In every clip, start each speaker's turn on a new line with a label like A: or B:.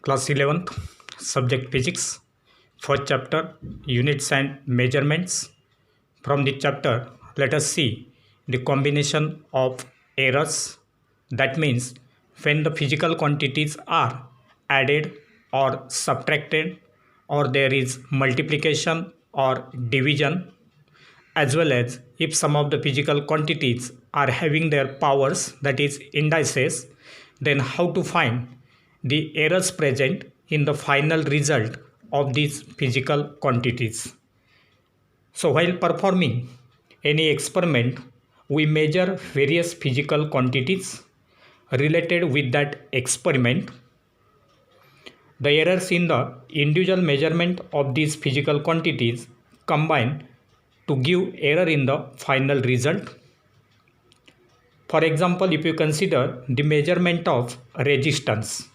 A: Class 11th, Subject Physics, first chapter, Units and Measurements. From the chapter, let us see the combination of errors. That means when the physical quantities are added or subtracted, or there is multiplication or division, as well as if some of the physical quantities are having their powers, that is indices, then how to find the errors present in the final result of these physical quantities. So while performing any experiment, we measure various physical quantities related with that experiment. The errors in the individual measurement of these physical quantities combine to give error in the final result. For example, if you consider the measurement of resistance,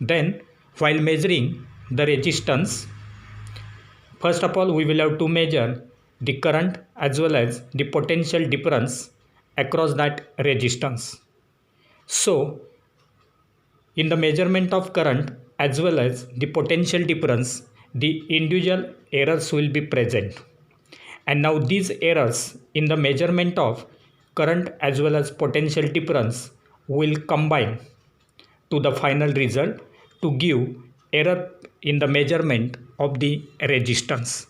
A: then while measuring the resistance, first of all we will have to measure the current as well as the potential difference across that resistance. So in the measurement of current as well as the potential difference, the individual errors will be present. And now these errors in the measurement of current as well as potential difference will combine to the final result to give error in the measurement of the resistance.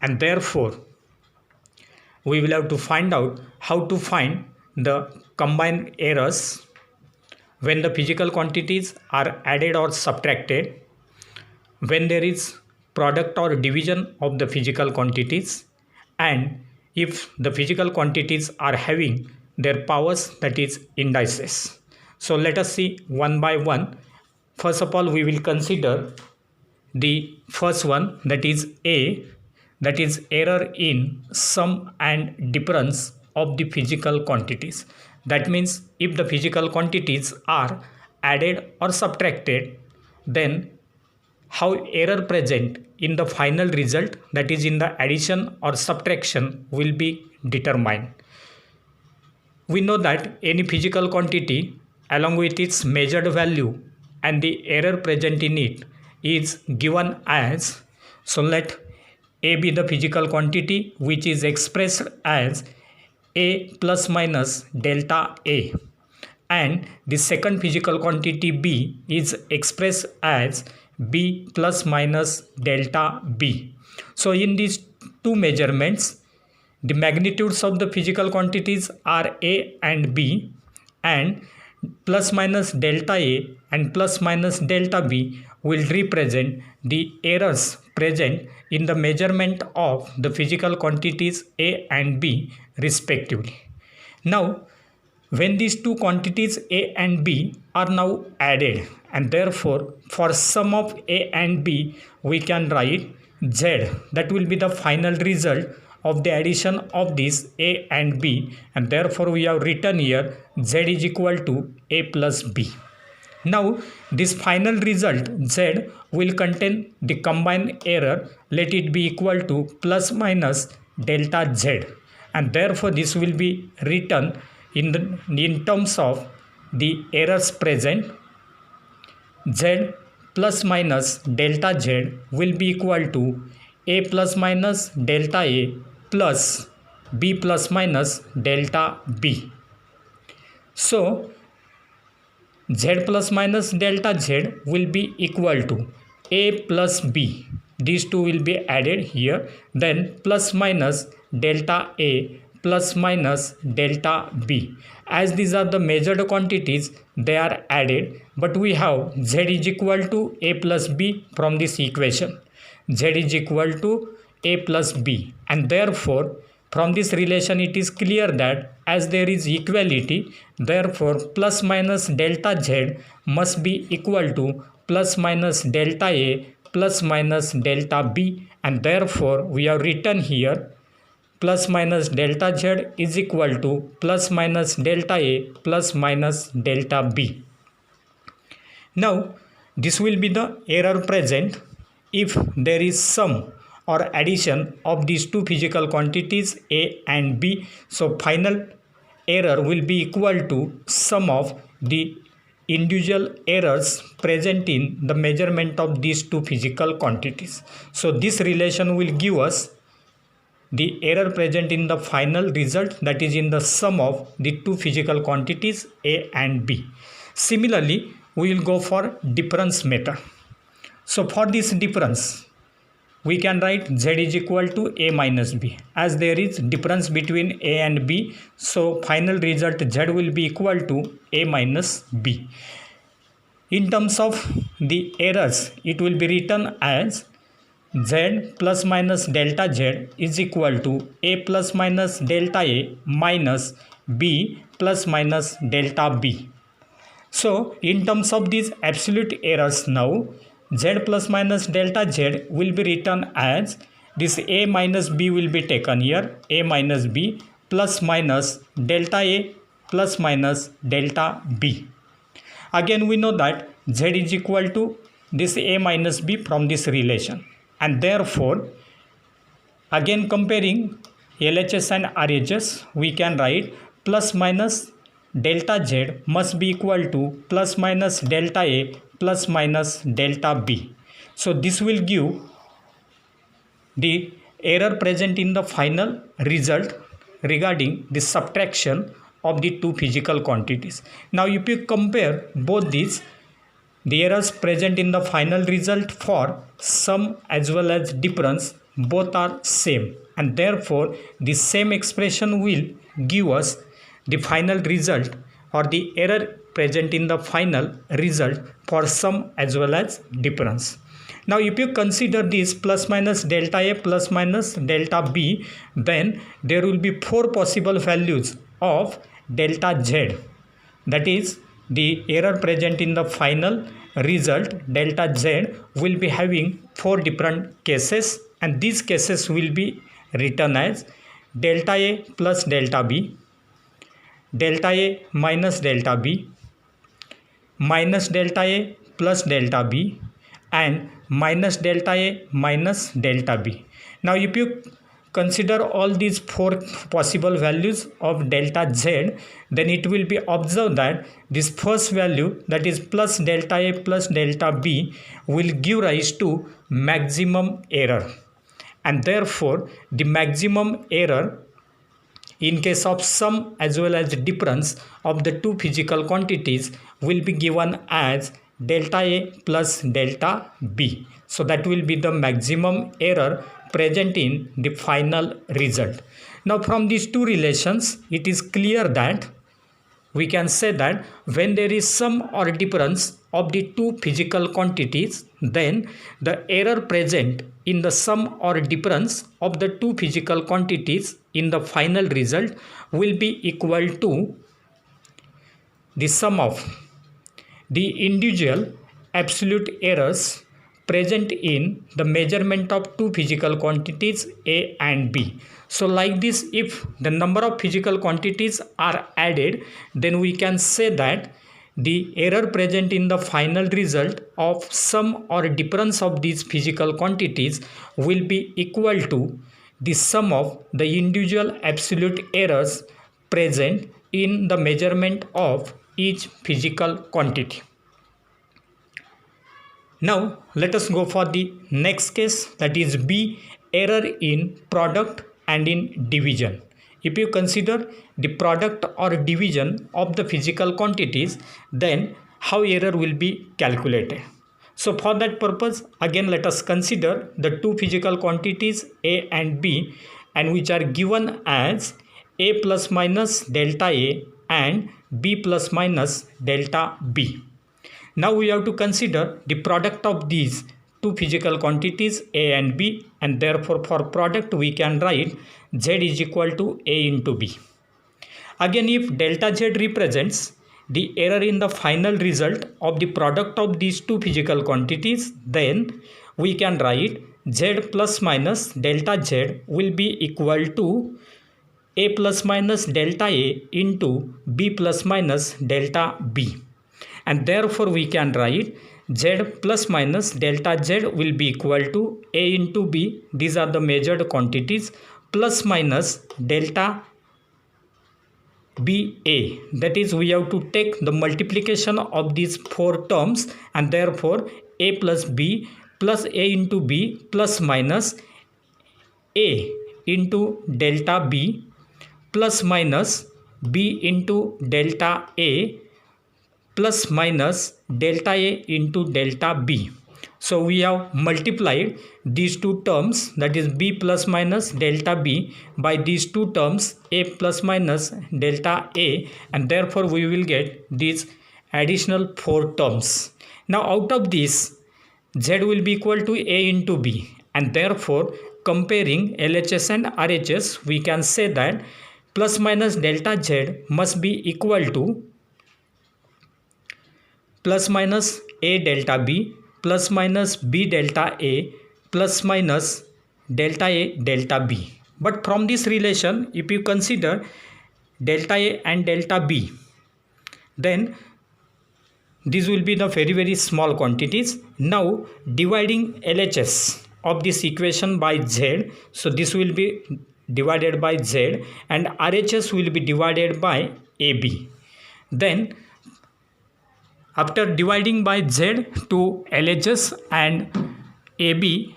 A: And therefore, we will have to find out how to find the combined errors when the physical quantities are added or subtracted, when there is product or division of the physical quantities, and if the physical quantities are having their powers, that is indices. So let us see one by one. First of all, we will consider the first one, that is A, that is error in sum and difference of the physical quantities. That means if the physical quantities are added or subtracted, then how error present in the final result, that is in the addition or subtraction, will be determined. We know that any physical quantity along with its measured value and the error present in it is given as, so let A be the physical quantity which is expressed as A plus minus delta A, and the second physical quantity B is expressed as B plus minus delta B. So in these two measurements, the magnitudes of the physical quantities are A and B, and plus minus delta A and plus minus delta B will represent the errors present in the measurement of the physical quantities A and B respectively. Now, when these two quantities A and B are now added, and therefore for sum of A and B we can write Z, that will be the final result of the addition of this A and B, and therefore we have written here Z is equal to A plus B. Now this final result Z will contain the combined error, let it be equal to plus minus delta Z, and therefore this will be written in terms of the errors present. Z plus minus delta Z will be equal to A plus minus delta A plus B plus minus delta B. So Z plus minus delta Z will be equal to A plus B. These two will be added here, then plus minus delta A plus minus delta B. As these are the measured quantities, they are added, but we have Z is equal to A plus B from this equation. Z is equal to A plus B, and therefore from this relation it is clear that as there is equality, therefore plus minus delta Z must be equal to plus minus delta A plus minus delta B, and therefore we have written here plus minus delta Z is equal to plus minus delta A plus minus delta B. Now this will be the error present if there is sum or addition of these two physical quantities A and B. So final error will be equal to sum of the individual errors present in the measurement of these two physical quantities. So this relation will give us the error present in the final result, that is in the sum of the two physical quantities A and B. Similarly, we will go for difference method. So for this difference, we can write Z is equal to A minus B. As there is difference between A and B, so final result Z will be equal to A minus B. In terms of the errors, it will be written as Z plus minus delta Z is equal to A plus minus delta A minus B plus minus delta B. So in terms of these absolute errors now, Z plus minus delta Z will be written as this A minus B will be taken here, A minus B plus minus delta A plus minus delta B. Again we know that Z is equal to this A minus B from this relation, and therefore again comparing LHS and RHS, we can write plus minus delta Z must be equal to plus minus delta A plus minus delta B. So this will give the error present in the final result regarding the subtraction of the two physical quantities. Now if you compare both these, the errors present in the final result for sum as well as difference, both are same, and therefore the same expression will give us the final result or the error present in the final result for sum as well as difference. Now if you consider this plus minus delta A plus minus delta B, then there will be four possible values of delta Z. That is, the error present in the final result delta Z will be having four different cases, and these cases will be written as delta A plus delta B, delta A minus delta B, minus delta A plus delta B, and minus delta A minus delta B. Now if you consider all these four possible values of delta Z, then it will be observed that this first value, that is plus delta A plus delta B, will give rise to maximum error, and therefore the maximum error in case of sum as well as difference of the two physical quantities will be given as delta A plus delta B. So that will be the maximum error present in the final result. Now from these two relations, it is clear that we can say that when there is sum or difference of the two physical quantities, then the error present in the sum or difference of the two physical quantities in the final result will be equal to the sum of the individual absolute errors present in the measurement of two physical quantities A and B. So like this, if the number of physical quantities are added, then we can say that the error present in the final result of sum or difference of these physical quantities will be equal to the sum of the individual absolute errors present in the measurement of each physical quantity. Now let us go for the next case, that is B, error in product and in division. If you consider the product or division of the physical quantities, then how error will be calculated. So for that purpose, again let us consider the two physical quantities A and B, and which are given as A plus minus delta A and B plus minus delta B. Now we have to consider the product of these two physical quantities A and B, and therefore for product we can write Z is equal to A into B. Again, if delta Z represents the error in the final result of the product of these two physical quantities, then we can write Z plus minus delta Z will be equal to A plus minus delta A into B plus minus delta B. And therefore we can write Z plus minus delta Z will be equal to A into B, these are the measured quantities, plus minus delta be A. That is, we have to take the multiplication of these four terms, and therefore A plus B plus A into B plus minus A into delta B plus minus B into delta A plus minus delta A into delta B. So we have multiplied these two terms, that is B plus minus delta B, by these two terms A plus minus delta A, and therefore we will get these additional four terms. Now out of this, Z will be equal to A into B, and therefore comparing LHS and RHS, we can say that plus minus delta Z must be equal to plus minus A delta B plus minus B delta A plus minus delta A delta B. But from this relation, if you consider delta A and delta B, then these will be the very small quantities. Now dividing LHS of this equation by Z, so this will be divided by Z, and RHS will be divided by AB. Then after dividing by Z to LHS and AB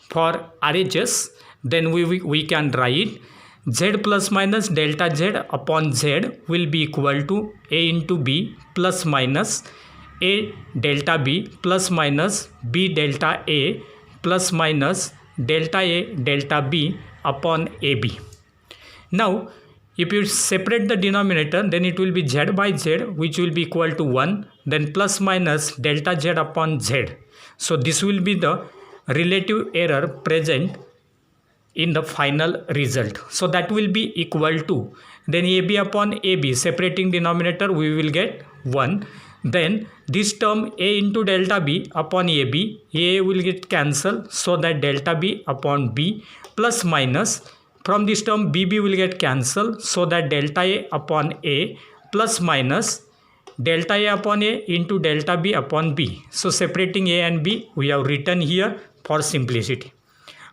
A: for RHS, then we can write Z plus minus delta Z upon Z will be equal to A into B plus minus A delta B plus minus B delta A plus minus delta A delta B upon AB. Now if you separate the denominator, then it will be Z by Z, which will be equal to 1, then plus minus delta Z upon Z. So this will be the relative error present in the final result. So that will be equal to, then AB upon AB, separating denominator, we will get 1. Then this term A into delta B upon AB, A will get cancelled, so that delta B upon B plus minus, from this term BB will get cancelled, so that delta A upon A plus minus delta A upon A into delta B upon B. So separating A and B we have written here for simplicity.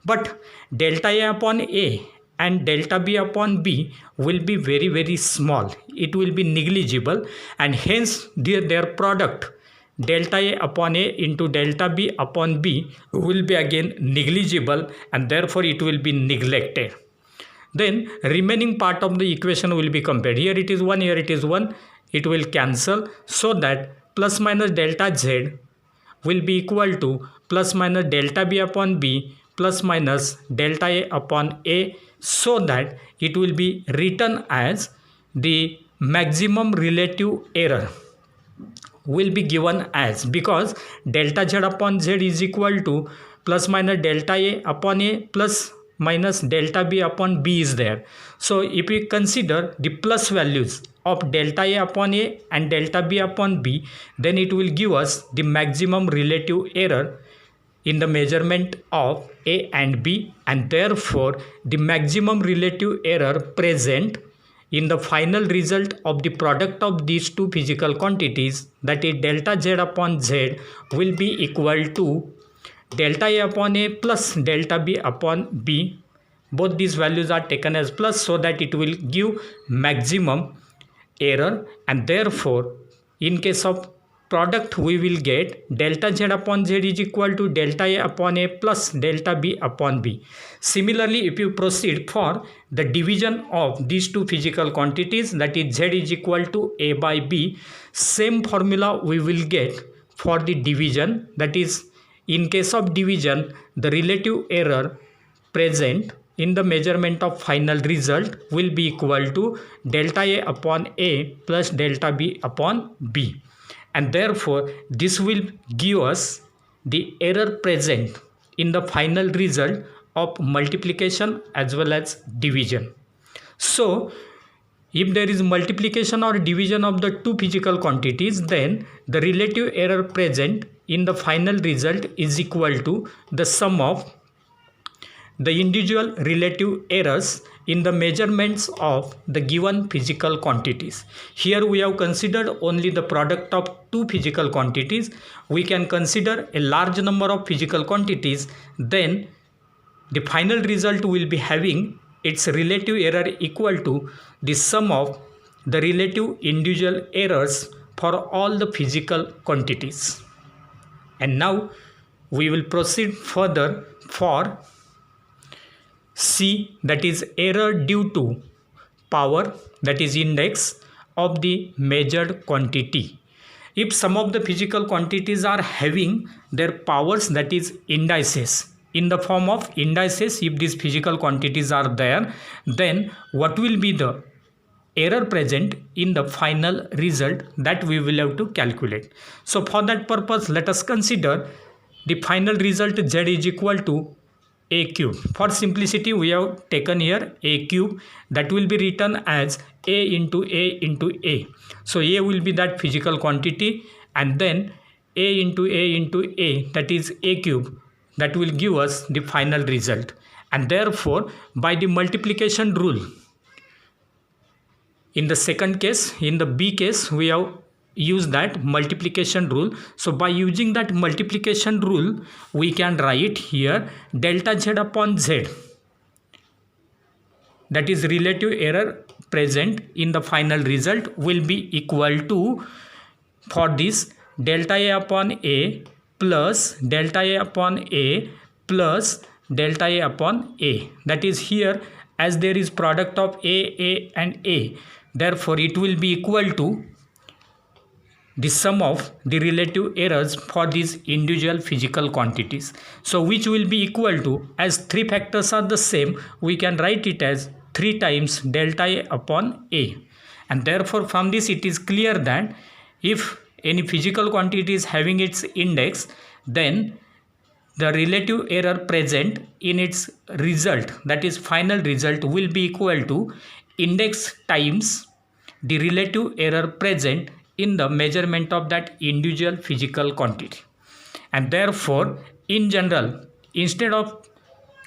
A: But delta A upon A and delta B upon B will be very small. It will be negligible, and hence their product delta A upon A into delta B upon B will be again negligible, and therefore it will be neglected. Then remaining part of the equation will be compared. Here it is 1, here it is 1. It will cancel, so that plus minus delta Z will be equal to plus minus delta B upon B plus minus delta A upon A, so that it will be written as the maximum relative error will be given as, because delta Z upon Z is equal to plus minus delta A upon A plus minus delta B upon B is there. So if we consider the plus values of delta A upon A and delta B upon B, then it will give us the maximum relative error in the measurement of A and B, and therefore the maximum relative error present in the final result of the product of these two physical quantities, that is delta Z upon Z, will be equal to delta A upon A plus delta B upon B. Both these values are taken as plus, so that it will give maximum error, and therefore in case of product we will get delta Z upon Z is equal to delta A upon A plus delta B upon B. Similarly, if you proceed for the division of these two physical quantities, that is Z is equal to A by B, same formula we will get for the division. That is, in case of division, the relative error present in the measurement of final result will be equal to delta A upon A plus delta B upon B, and therefore this will give us the error present in the final result of multiplication as well as division. So if there is multiplication or division of the two physical quantities, then the relative error present in the final result is equal to the sum of the individual relative errors in the measurements of the given physical quantities. Here we have considered only the product of two physical quantities. We can consider a large number of physical quantities, then the final result will be having its relative error equal to the sum of the relative individual errors for all the physical quantities. And now we will proceed further for C, that is error due to power, that is index of the measured quantity. If some of the physical quantities are having their powers, that is indices, in the form of indices, if these physical quantities are there, then what will be the error present in the final result, that we will have to calculate. So for that purpose, let us consider the final result z is equal to a cube. For simplicity, we have taken here a cube, that will be written as a into a into a. So a will be that physical quantity, and then a into a into a, that is a cube, that will give us the final result. And therefore, by the multiplication rule, in the second case, in the B case, we have used that multiplication rule. So by using that multiplication rule, we can write here delta z upon z, that is relative error present in the final result, will be equal to, for this, delta a upon a plus delta a upon a plus delta a upon a. That is, here as there is product of a and a, therefore it will be equal to the sum of the relative errors for these individual physical quantities. So which will be equal to, as three factors are the same, we can write it as 3 times delta a upon a. And therefore from this it is clear that if any physical quantity is having its index, then the relative error present in its result, that is final result, will be equal to index times the relative error present in the measurement of that individual physical quantity. And therefore, in general, instead of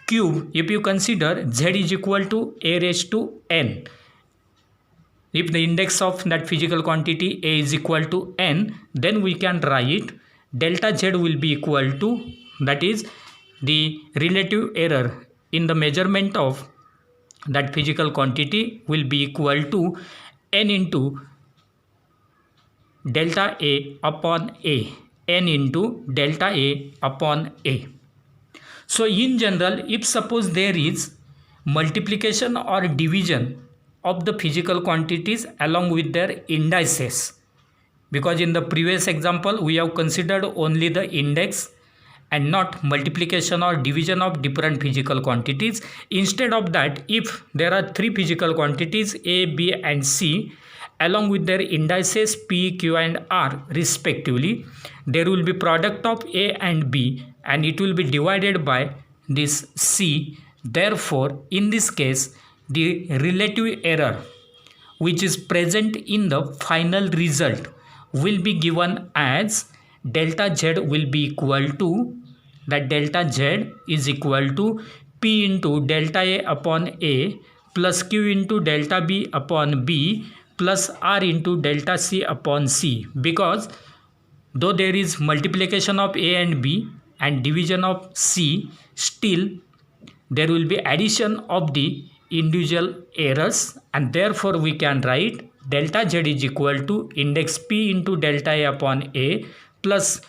A: cube, if you consider z is equal to a raised to n, if the index of that physical quantity a is equal to n, then we can write delta z will be equal to, that is the relative error in the measurement of that physical quantity will be equal to n into delta a upon a, n into delta a upon a. So in general, if suppose there is multiplication or division of the physical quantities along with their indices, because in the previous example we have considered only the index and not multiplication or division of different physical quantities. Instead of that, if there are three physical quantities a, b and c, along with their indices p, q and r respectively, there will be product of a and b, and it will be divided by this c. Therefore in this case, the relative error which is present in the final result will be given as delta z will be equal to, that delta z is equal to p into delta a upon a plus q into delta b upon b plus r into delta c upon c, because though there is multiplication of a and b and division of c, still there will be addition of the individual errors, and therefore we can write delta z is equal to index p into delta a upon a plus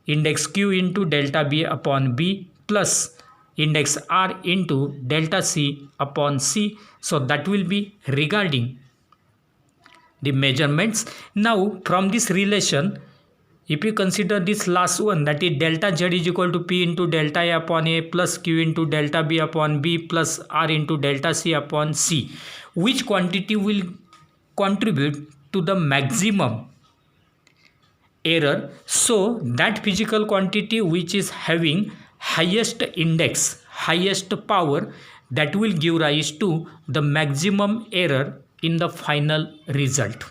A: index q into delta b upon b plus index r into delta c upon c. So that will be regarding the measurements. Now from this relation, if you consider this last one, that is delta z is equal to p into delta a upon a plus q into delta b upon b plus r into delta c upon c, which quantity will contribute to the maximum error? So that physical quantity which is having highest index, highest power, that will give rise to the maximum error in the final result.